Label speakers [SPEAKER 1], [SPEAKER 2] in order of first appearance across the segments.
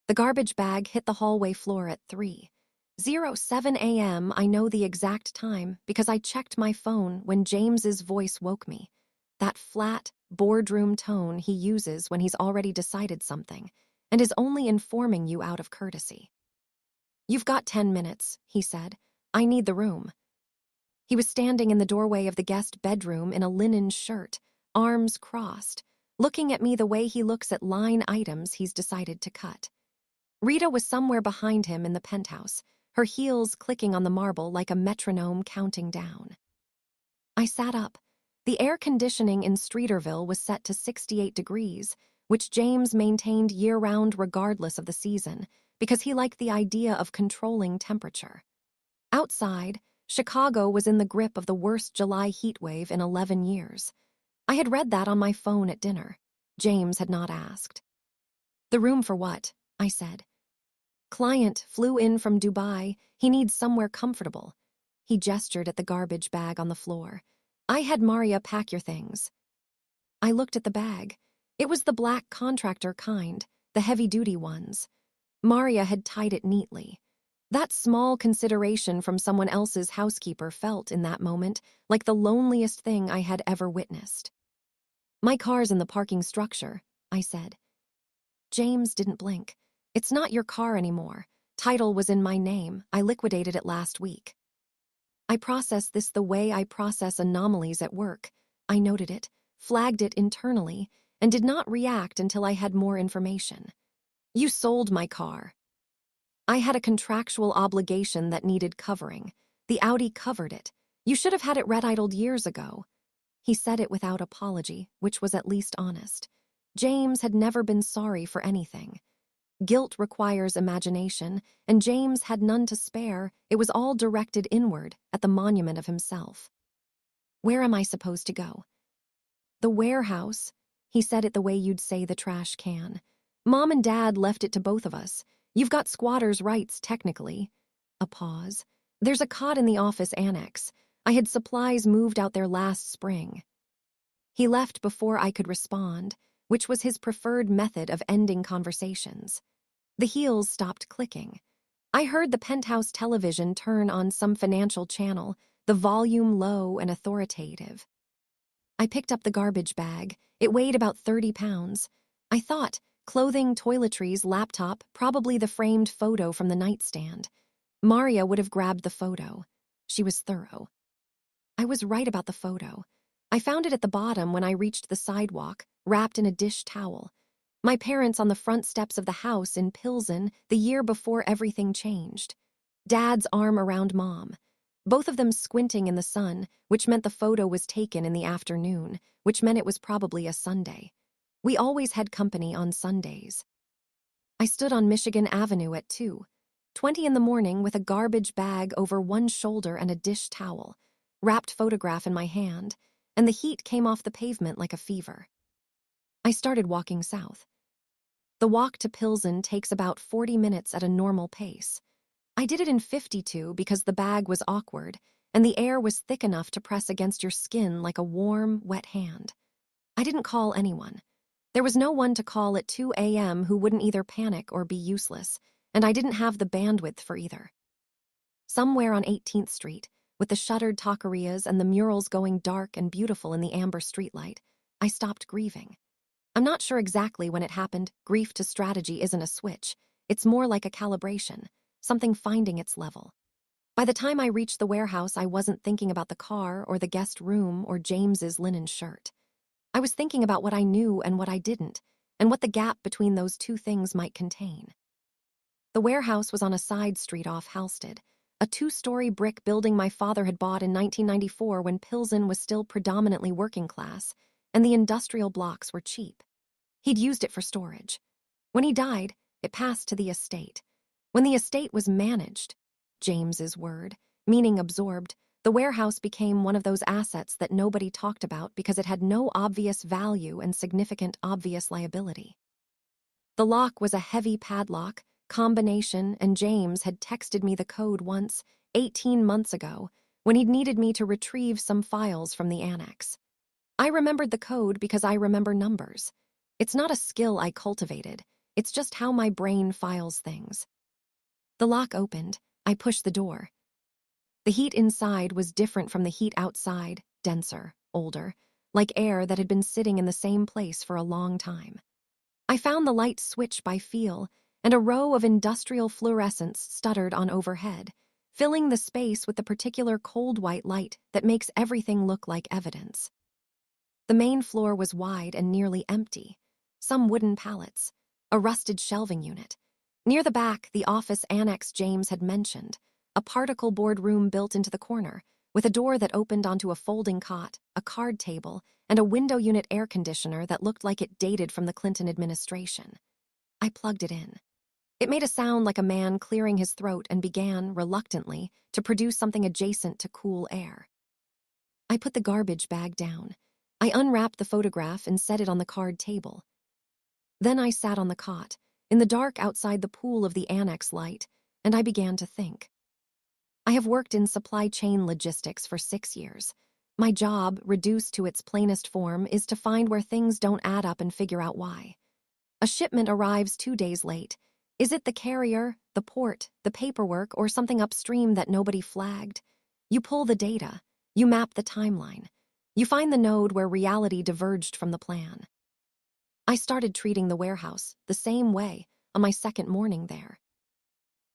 [SPEAKER 1] The garbage bag hit the hallway floor at 3:07 a.m. I know the exact time because I checked my phone when James's voice woke me. That flat, boardroom tone he uses when he's already decided something and is only informing you out of courtesy. "You've got 10 minutes," he said. "I need the room." He was standing in the doorway of the guest bedroom in a linen shirt, arms crossed, looking at me the way he looks at line items he's decided to cut. Rita was somewhere behind him in the penthouse, her heels clicking on the marble like a metronome counting down. I sat up. The air conditioning in Streeterville was set to 68 degrees, which James maintained year-round regardless of the season, because he liked the idea of controlling temperature. Outside, Chicago was in the grip of the worst July heatwave in 11 years. I had read that on my phone at dinner. James had not asked. "The room for what?" I said. "Client flew in from Dubai. He needs somewhere comfortable." He gestured at the garbage bag on the floor. "I had Maria pack your things." I looked at the bag. It was the black contractor kind, the heavy-duty ones. Maria had tied it neatly. That small consideration from someone else's housekeeper felt, in that moment, like the loneliest thing I had ever witnessed. "My car's in the parking structure," I said. James didn't blink. "It's not your car anymore. Title was in my name. I liquidated it last week." I processed this the way I process anomalies at work. I noted it, flagged it internally, and did not react until I had more information. "You sold my car." I had a contractual obligation that needed covering. The Audi covered it. "You should have had it red-idled years ago." He said it without apology, which was at least honest. James had never been sorry for anything. Guilt requires imagination, and James had none to spare. It was all directed inward, at the monument of himself. "Where am I supposed to go?" "The warehouse." He said it the way you'd say the trash can. "Mom and Dad left it to both of us. You've got squatter's rights, technically." A pause. "There's a cot in the office annex. I had supplies moved out there last spring." He left before I could respond, which was his preferred method of ending conversations. The heels stopped clicking. I heard the penthouse television turn on some financial channel, the volume low and authoritative. I picked up the garbage bag. It weighed about 30 pounds. I thought, clothing, toiletries, laptop, probably the framed photo from the nightstand. Maria would have grabbed the photo. She was thorough. I was right about the photo. I found it at the bottom when I reached the sidewalk, wrapped in a dish towel. My parents on the front steps of the house in Pilsen the year before everything changed. Dad's arm around Mom. Both of them squinting in the sun, which meant the photo was taken in the afternoon, which meant it was probably a Sunday. We always had company on Sundays. I stood on Michigan Avenue at 2:20 in the morning with a garbage bag over one shoulder and a dish towel, wrapped photograph in my hand, and the heat came off the pavement like a fever. I started walking south. The walk to Pilsen takes about 40 minutes at a normal pace. I did it in 52 because the bag was awkward, and the air was thick enough to press against your skin like a warm, wet hand. I didn't call anyone. There was no one to call at 2 a.m. who wouldn't either panic or be useless, and I didn't have the bandwidth for either. Somewhere on 18th Street, with the shuttered taquerias and the murals going dark and beautiful in the amber streetlight, I stopped grieving. I'm not sure exactly when it happened. Grief to strategy isn't a switch. It's more like a calibration, something finding its level. By the time I reached the warehouse, I wasn't thinking about the car or the guest room or James's linen shirt. I was thinking about what I knew and what I didn't, and what the gap between those two things might contain. The warehouse was on a side street off Halsted, a 2-story brick building my father had bought in 1994 when Pilsen was still predominantly working class, and the industrial blocks were cheap. He'd used it for storage. When he died, it passed to the estate. When the estate was managed, James's word, meaning absorbed, the warehouse became one of those assets that nobody talked about because it had no obvious value and significant obvious liability. The lock was a heavy padlock, combination, and James had texted me the code once, 18 months ago, when he'd needed me to retrieve some files from the annex. I remembered the code because I remember numbers. It's not a skill I cultivated. It's just how my brain files things. The lock opened. I pushed the door. The heat inside was different from the heat outside, denser, older, like air that had been sitting in the same place for a long time. I found the light switch by feel, and a row of industrial fluorescents stuttered on overhead, filling the space with the particular cold white light that makes everything look like evidence. The main floor was wide and nearly empty. Some wooden pallets, a rusted shelving unit. Near the back, the office annex James had mentioned, a particle board room built into the corner, with a door that opened onto a folding cot, a card table, and a window unit air conditioner that looked like it dated from the Clinton administration. I plugged it in. It made a sound like a man clearing his throat and began, reluctantly, to produce something adjacent to cool air. I put the garbage bag down. I unwrapped the photograph and set it on the card table. Then I sat on the cot, in the dark outside the pool of the annex light, and I began to think. I have worked in supply chain logistics for 6 years. My job, reduced to its plainest form, is to find where things don't add up and figure out why. A shipment arrives 2 days late. Is it the carrier, the port, the paperwork, or something upstream that nobody flagged? You pull the data. You map the timeline. You find the node where reality diverged from the plan. I started treating the warehouse the same way on my second morning there.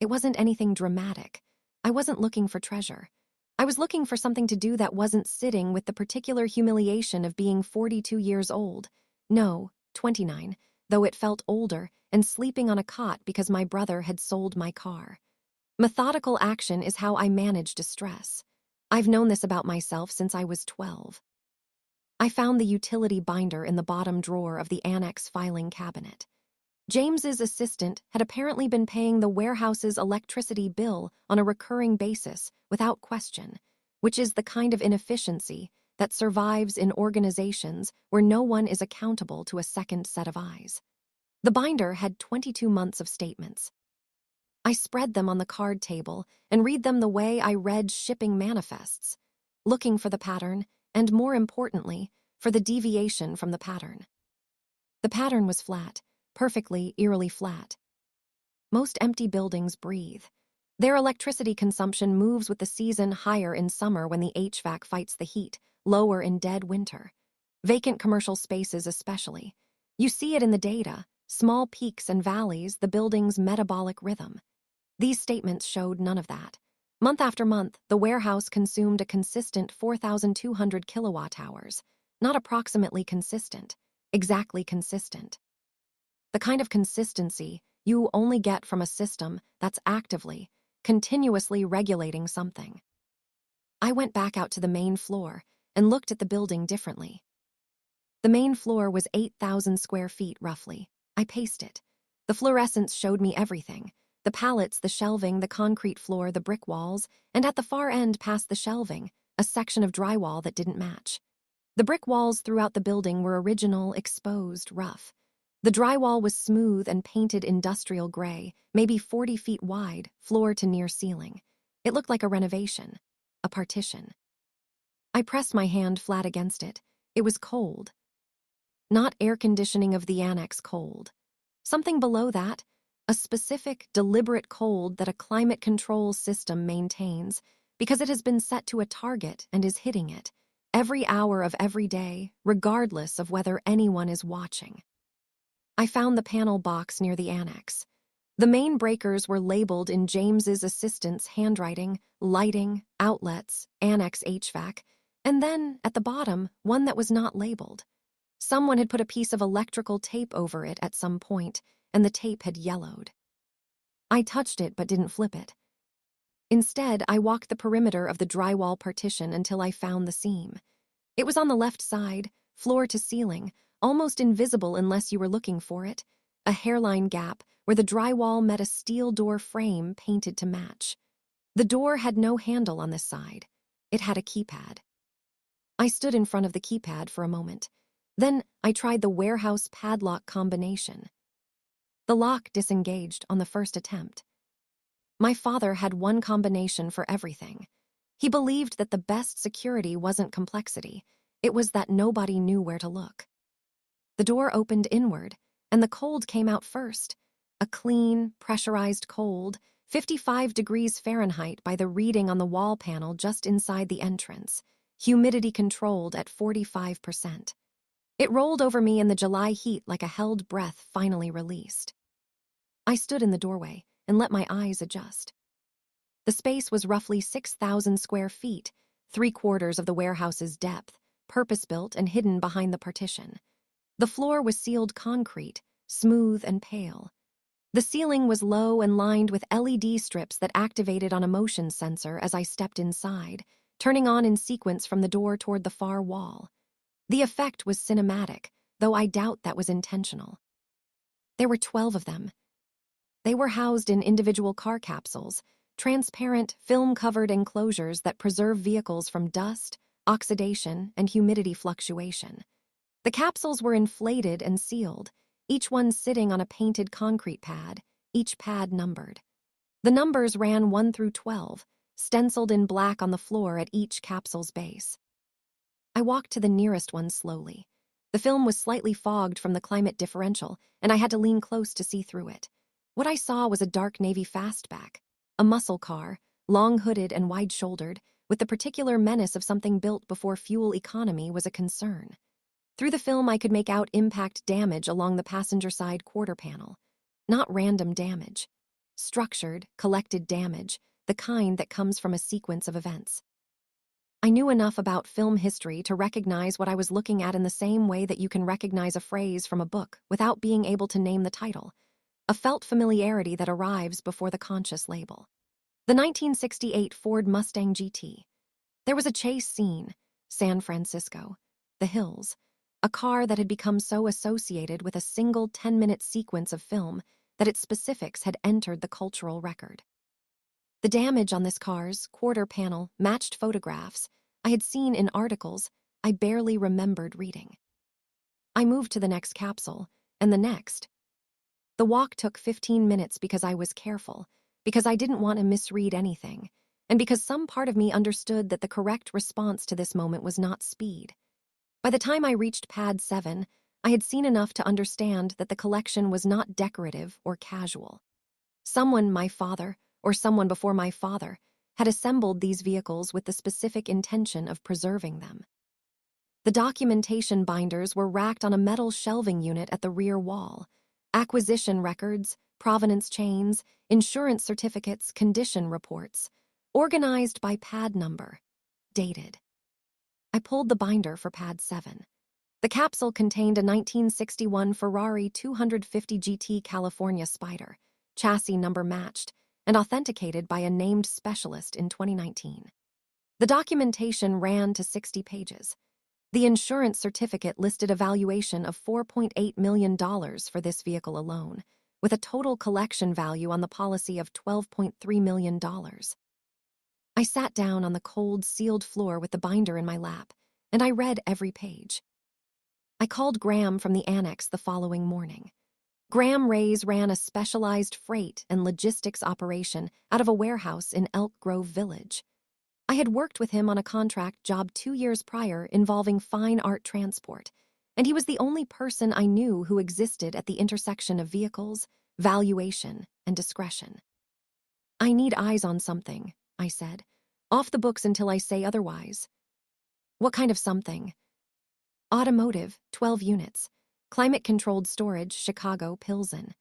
[SPEAKER 1] It wasn't anything dramatic. I wasn't looking for treasure. I was looking for something to do that wasn't sitting with the particular humiliation of being 42 years old. No, 29, though it felt older, and sleeping on a cot because my brother had sold my car. Methodical action is how I manage distress. I've known this about myself since I was 12. I found the utility binder in the bottom drawer of the annex filing cabinet. James's assistant had apparently been paying the warehouse's electricity bill on a recurring basis without question, which is the kind of inefficiency that survives in organizations where no one is accountable to a second set of eyes. The binder had 22 months of statements. I spread them on the card table and read them the way I read shipping manifests, looking for the pattern and, more importantly, for the deviation from the pattern. The pattern was flat, perfectly, eerily flat. Most empty buildings breathe. Their electricity consumption moves with the season, higher in summer when the HVAC fights the heat, lower in dead winter. Vacant commercial spaces especially. You see it in the data, small peaks and valleys, the building's metabolic rhythm. These statements showed none of that. Month after month, the warehouse consumed a consistent 4,200 kilowatt hours. Not approximately consistent, exactly consistent. The kind of consistency you only get from a system that's actively, continuously regulating something. I went back out to the main floor and looked at the building differently. The main floor was 8,000 square feet, roughly. I paced it. The fluorescents showed me everything. The pallets, the shelving, the concrete floor, the brick walls, and at the far end past the shelving, a section of drywall that didn't match. The brick walls throughout the building were original, exposed, rough. The drywall was smooth and painted industrial gray, maybe 40 feet wide, floor to near ceiling. It looked like a renovation, a partition. I pressed my hand flat against it. It was cold. Not air conditioning of the annex cold. Something below that, a specific, deliberate cold that a climate control system maintains because it has been set to a target and is hitting it every hour of every day, regardless of whether anyone is watching. I found the panel box near the annex. The main breakers were labeled in James's assistant's handwriting: lighting, outlets, annex HVAC, and then, at the bottom, one that was not labeled. Someone had put a piece of electrical tape over it at some point, and the tape had yellowed. I touched it but didn't flip it. Instead, I walked the perimeter of the drywall partition until I found the seam. It was on the left side, floor to ceiling, almost invisible unless you were looking for it, a hairline gap where the drywall met a steel door frame painted to match. The door had no handle on this side. It had a keypad. I stood in front of the keypad for a moment. Then I tried the warehouse padlock combination. The lock disengaged on the first attempt. My father had one combination for everything. He believed that the best security wasn't complexity. It was that nobody knew where to look. The door opened inward, and the cold came out first. A clean, pressurized cold, 55 degrees Fahrenheit by the reading on the wall panel just inside the entrance, humidity controlled at 45%. It rolled over me in the July heat like a held breath finally released. I stood in the doorway and let my eyes adjust. The space was roughly 6,000 square feet, 3/4 of the warehouse's depth, purpose-built and hidden behind the partition. The floor was sealed concrete, smooth and pale. The ceiling was low and lined with LED strips that activated on a motion sensor as I stepped inside, turning on in sequence from the door toward the far wall. The effect was cinematic, though I doubt that was intentional. There were 12 of them. They were housed in individual car capsules, transparent, film-covered enclosures that preserve vehicles from dust, oxidation, and humidity fluctuation. The capsules were inflated and sealed, each one sitting on a painted concrete pad, each pad numbered. The numbers ran 1 through 12, stenciled in black on the floor at each capsule's base. I walked to the nearest one slowly. The film was slightly fogged from the climate differential, and I had to lean close to see through it. What I saw was a dark navy fastback, a muscle car, long-hooded and wide-shouldered, with the particular menace of something built before fuel economy was a concern. Through the film, I could make out impact damage along the passenger side quarter panel. Not random damage. Structured, collected damage, the kind that comes from a sequence of events. I knew enough about film history to recognize what I was looking at in the same way that you can recognize a phrase from a book without being able to name the title. A felt familiarity that arrives before the conscious label. The 1968 Ford Mustang GT. There was a chase scene, San Francisco, the hills, a car that had become so associated with a single 10-minute sequence of film that its specifics had entered the cultural record. The damage on this car's quarter panel matched photographs I had seen in articles I barely remembered reading. I moved to the next capsule, and the next. The walk took 15 minutes because I was careful, because I didn't want to misread anything, and because some part of me understood that the correct response to this moment was not speed. By the time I reached pad 7, I had seen enough to understand that the collection was not decorative or casual. Someone, my father, or someone before my father, had assembled these vehicles with the specific intention of preserving them. The documentation binders were racked on a metal shelving unit at the rear wall. Acquisition records, provenance chains, insurance certificates, condition reports, organized by pad number, dated. I pulled the binder for pad 7. The capsule contained a 1961 Ferrari 250 GT California Spider, chassis number matched, and authenticated by a named specialist in 2019. The documentation ran to 60 pages. The insurance certificate listed a valuation of $4.8 million for this vehicle alone, with a total collection value on the policy of $12.3 million. I sat down on the cold, sealed floor with the binder in my lap, and I read every page. I called Graham from the annex the following morning. Graham Rays ran a specialized freight and logistics operation out of a warehouse in Elk Grove Village. I had worked with him on a contract job 2 years prior involving fine art transport, and he was the only person I knew who existed at the intersection of vehicles, valuation, and discretion. I need eyes on something, I said. Off the books until I say otherwise. What kind of something? Automotive, 12 units. Climate-controlled storage, Chicago, Pilsen.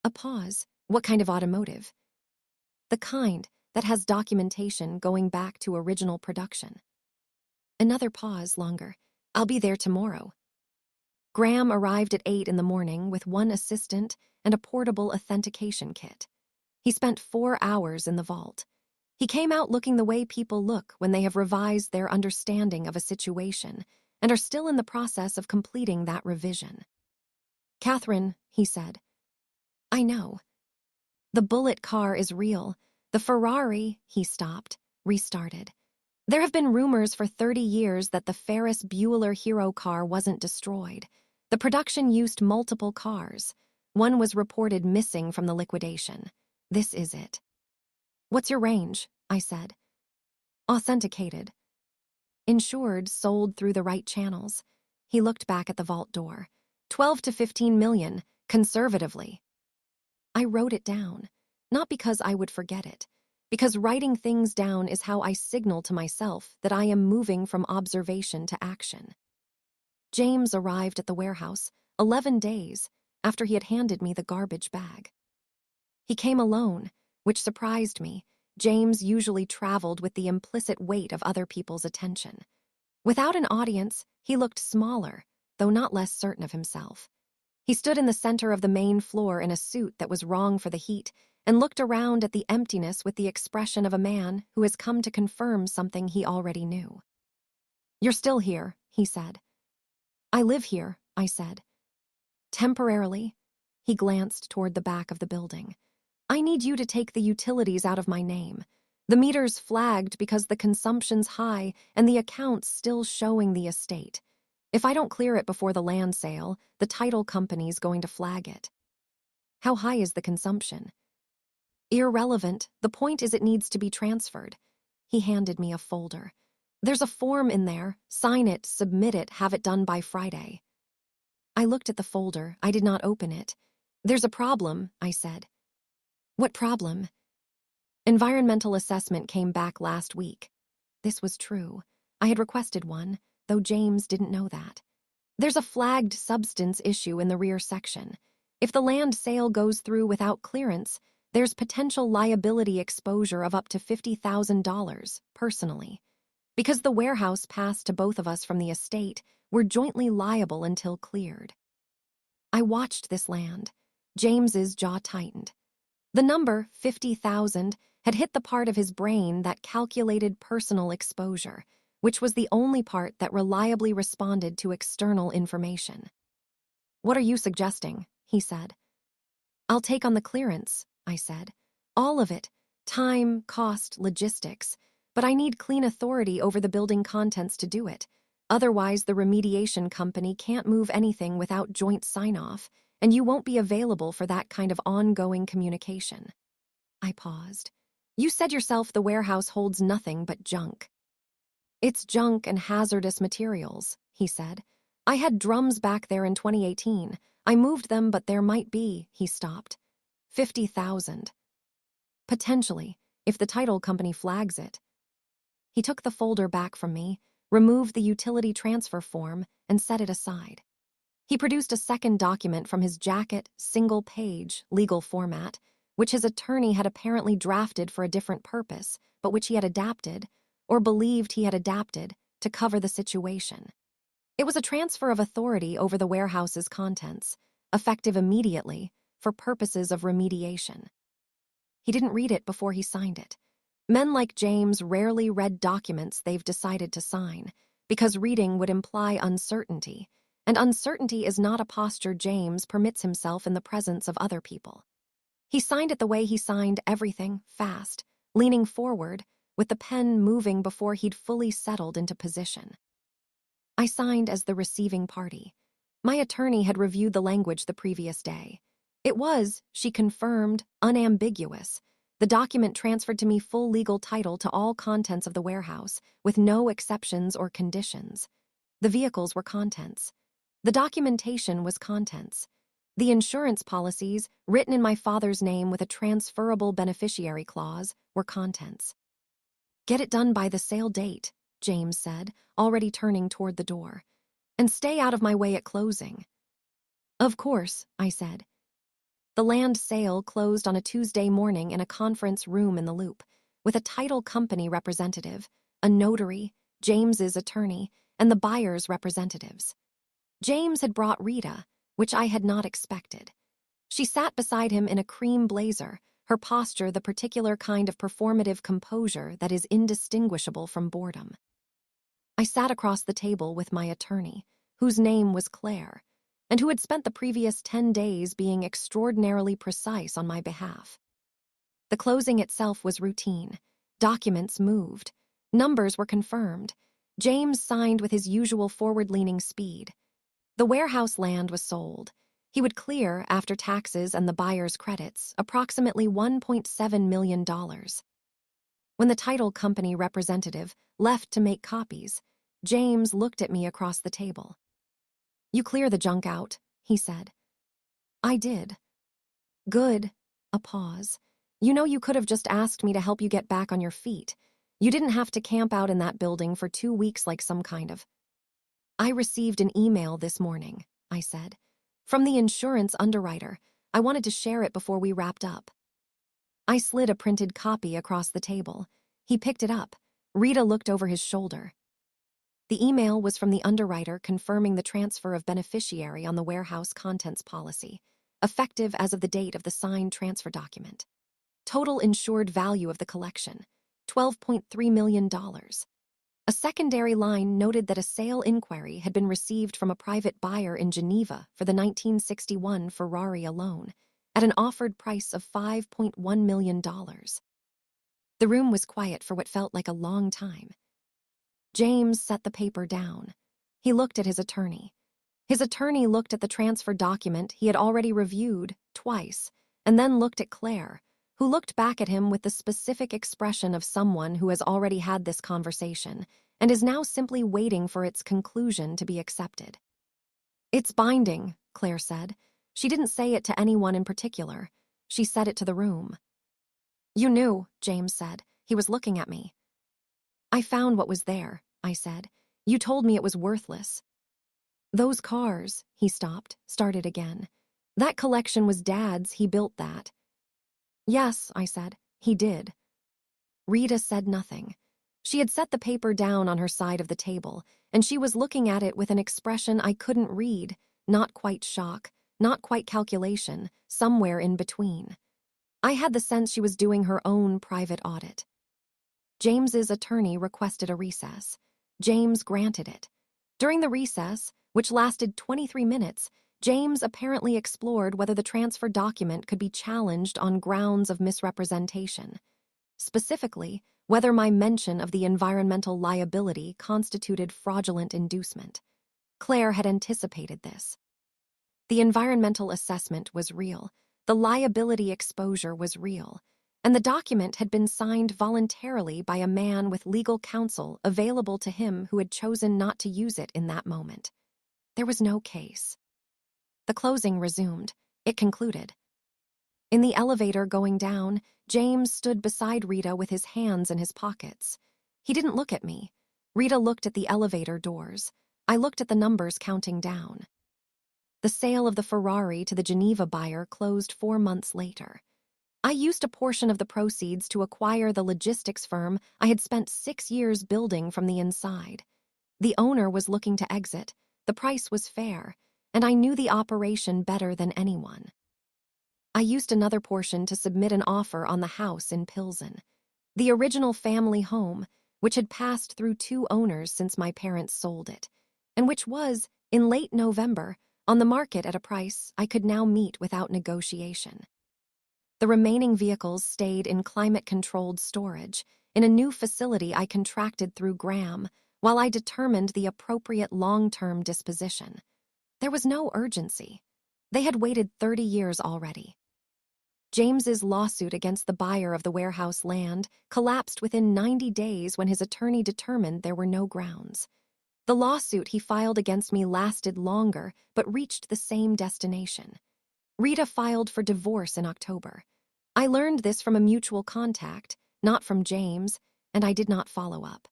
[SPEAKER 1] A pause. What kind of automotive? The kind that has documentation going back to original production. Another pause longer. I'll be there tomorrow. Graham arrived at 8 in the morning with one assistant and a portable authentication kit. He spent 4 hours in the vault. He came out looking the way people look when they have revised their understanding of a situation and are still in the process of completing that revision. Catherine, he said. I know. The bullet car is real. The Ferrari, he stopped, restarted. There have been rumors for 30 years that the Ferris Bueller hero car wasn't destroyed. The production used multiple cars. One was reported missing from the liquidation. This is it. What's your range? I said. Authenticated. Insured, sold through the right channels. He looked back at the vault door. 12 to 15 million, conservatively. I wrote it down, not because I would forget it, because writing things down is how I signal to myself that I am moving from observation to action. James arrived at the warehouse 11 days after he had handed me the garbage bag. He came alone, which surprised me. James usually traveled with the implicit weight of other people's attention. Without an audience, he looked smaller, though not less certain of himself. He stood in the center of the main floor in a suit that was wrong for the heat and looked around at the emptiness with the expression of a man who has come to confirm something he already knew. "You're still here," he said. "I live here," I said. "Temporarily." He glanced toward the back of the building. "I need you to take the utilities out of my name. The meter's flagged because the consumption's high and the account's still showing the estate. If I don't clear it before the land sale, the title company's going to flag it." "How high is the consumption?" "Irrelevant. The point is it needs to be transferred." He handed me a folder. "There's a form in there. Sign it, submit it, have it done by Friday." I looked at the folder. I did not open it. "There's a problem," I said. "What problem?" "Environmental assessment came back last week." This was true. I had requested one, though James didn't know that. "There's a flagged substance issue in the rear section. If the land sale goes through without clearance, there's potential liability exposure of up to $50,000, personally. Because the warehouse passed to both of us from the estate, we're jointly liable until cleared." I watched this land. James's jaw tightened. The number, 50,000, had hit the part of his brain that calculated personal exposure, which was the only part that reliably responded to external information. "What are you suggesting?" he said. "I'll take on the clearance," I said. "All of it. Time, cost, logistics. But I need clean authority over the building contents to do it. Otherwise, the remediation company can't move anything without joint sign-off, and you won't be available for that kind of ongoing communication." I paused. "You said yourself the warehouse holds nothing but junk." "It's junk and hazardous materials," he said. "I had drums back there in 2018. I moved them, but there might be," he stopped. 50,000. "Potentially, if the title company flags it." He took the folder back from me, removed the utility transfer form, and set it aside. He produced a second document from his jacket, single-page, legal format, which his attorney had apparently drafted for a different purpose, but which he had adapted, or believed he had adapted, to cover the situation. It was a transfer of authority over the warehouse's contents, effective immediately, for purposes of remediation. He didn't read it before he signed it. Men like James rarely read documents they've decided to sign, because reading would imply uncertainty, and uncertainty is not a posture James permits himself in the presence of other people. He signed it the way he signed everything, fast, leaning forward, with the pen moving before he'd fully settled into position. I signed as the receiving party. My attorney had reviewed the language the previous day. It was, she confirmed, unambiguous. The document transferred to me full legal title to all contents of the warehouse, with no exceptions or conditions. The vehicles were contents. The documentation was contents. The insurance policies, written in my father's name with a transferable beneficiary clause, were contents. "Get it done by the sale date," James said, already turning toward the door. "And stay out of my way at closing." "Of course," I said. The land sale closed on a Tuesday morning in a conference room in the Loop, with a title company representative, a notary, James's attorney, and the buyer's representatives. James had brought Rita, which I had not expected. She sat beside him in a cream blazer, her posture the particular kind of performative composure that is indistinguishable from boredom. I sat across the table with my attorney, whose name was Claire, and who had spent the previous 10 days being extraordinarily precise on my behalf. The closing itself was routine. Documents moved. Numbers were confirmed. James signed with his usual forward-leaning speed. The warehouse land was sold. He would clear, after taxes and the buyer's credits, approximately $1.7 million. When the title company representative left to make copies, James looked at me across the table. "You clear the junk out," he said. I did. Good. A pause. You know, you could have just asked me to help you get back on your feet. You didn't have to camp out in that building for 2 weeks like some kind of... I received an email this morning, I said. From the insurance underwriter. I wanted to share it before we wrapped up. I slid a printed copy across the table. He picked it up. Rita looked over his shoulder. The email was from the underwriter confirming the transfer of beneficiary on the warehouse contents policy, effective as of the date of the signed transfer document. Total insured value of the collection, $12.3 million. A secondary line noted that a sale inquiry had been received from a private buyer in Geneva for the 1961 Ferrari alone, at an offered price of $5.1 million. The room was quiet for what felt like a long time. James set the paper down. He looked at his attorney. His attorney looked at the transfer document he had already reviewed twice, and then looked at Claire, who looked back at him with the specific expression of someone who has already had this conversation and is now simply waiting for its conclusion to be accepted. It's binding, Claire said. She didn't say it to anyone in particular. She said it to the room. You knew, James said. He was looking at me. I found what was there, I said. You told me it was worthless. Those cars, he started again. That collection was Dad's, he built that. Yes, I said, he did. Rita said nothing. She had set the paper down on her side of the table, and she was looking at it with an expression I couldn't read, not quite shock, not quite calculation, somewhere in between. I had the sense she was doing her own private audit. James's attorney requested a recess. James granted it. During the recess, which lasted 23 minutes, James apparently explored whether the transfer document could be challenged on grounds of misrepresentation. Specifically, whether my mention of the environmental liability constituted fraudulent inducement. Claire had anticipated this. The environmental assessment was real, the liability exposure was real, and the document had been signed voluntarily by a man with legal counsel available to him who had chosen not to use it in that moment. There was no case. The closing resumed. It concluded. In the elevator going down, James stood beside Rita with his hands in his pockets. He didn't look at me. Rita looked at the elevator doors. I looked at the numbers counting down. The sale of the Ferrari to the Geneva buyer closed 4 months later. I used a portion of the proceeds to acquire the logistics firm I had spent 6 years building from the inside. The owner was looking to exit. The price was fair, and I knew the operation better than anyone. I used another portion to submit an offer on the house in Pilsen, the original family home, which had passed through 2 owners since my parents sold it, and which was, in late November, on the market at a price I could now meet without negotiation. The remaining vehicles stayed in climate-controlled storage, in a new facility I contracted through Graham, while I determined the appropriate long-term disposition. There was no urgency. They had waited 30 years already. James's lawsuit against the buyer of the warehouse land collapsed within 90 days when his attorney determined there were no grounds. The lawsuit he filed against me lasted longer but reached the same destination. Rita filed for divorce in October. I learned this from a mutual contact, not from James, and I did not follow up.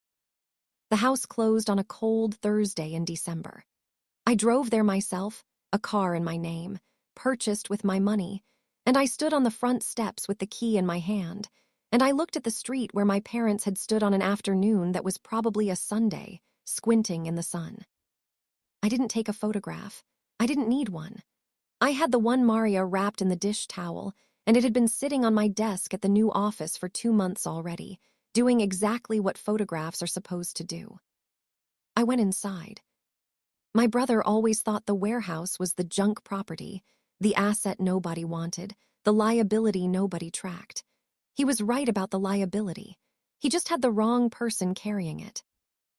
[SPEAKER 1] The house closed on a cold Thursday in December. I drove there myself, a car in my name, purchased with my money, and I stood on the front steps with the key in my hand, and I looked at the street where my parents had stood on an afternoon that was probably a Sunday, squinting in the sun. I didn't take a photograph. I didn't need one. I had the one Maria wrapped in the dish towel, and it had been sitting on my desk at the new office for 2 months already, doing exactly what photographs are supposed to do. I went inside. My brother always thought the warehouse was the junk property, the asset nobody wanted, the liability nobody tracked. He was right about the liability. He just had the wrong person carrying it.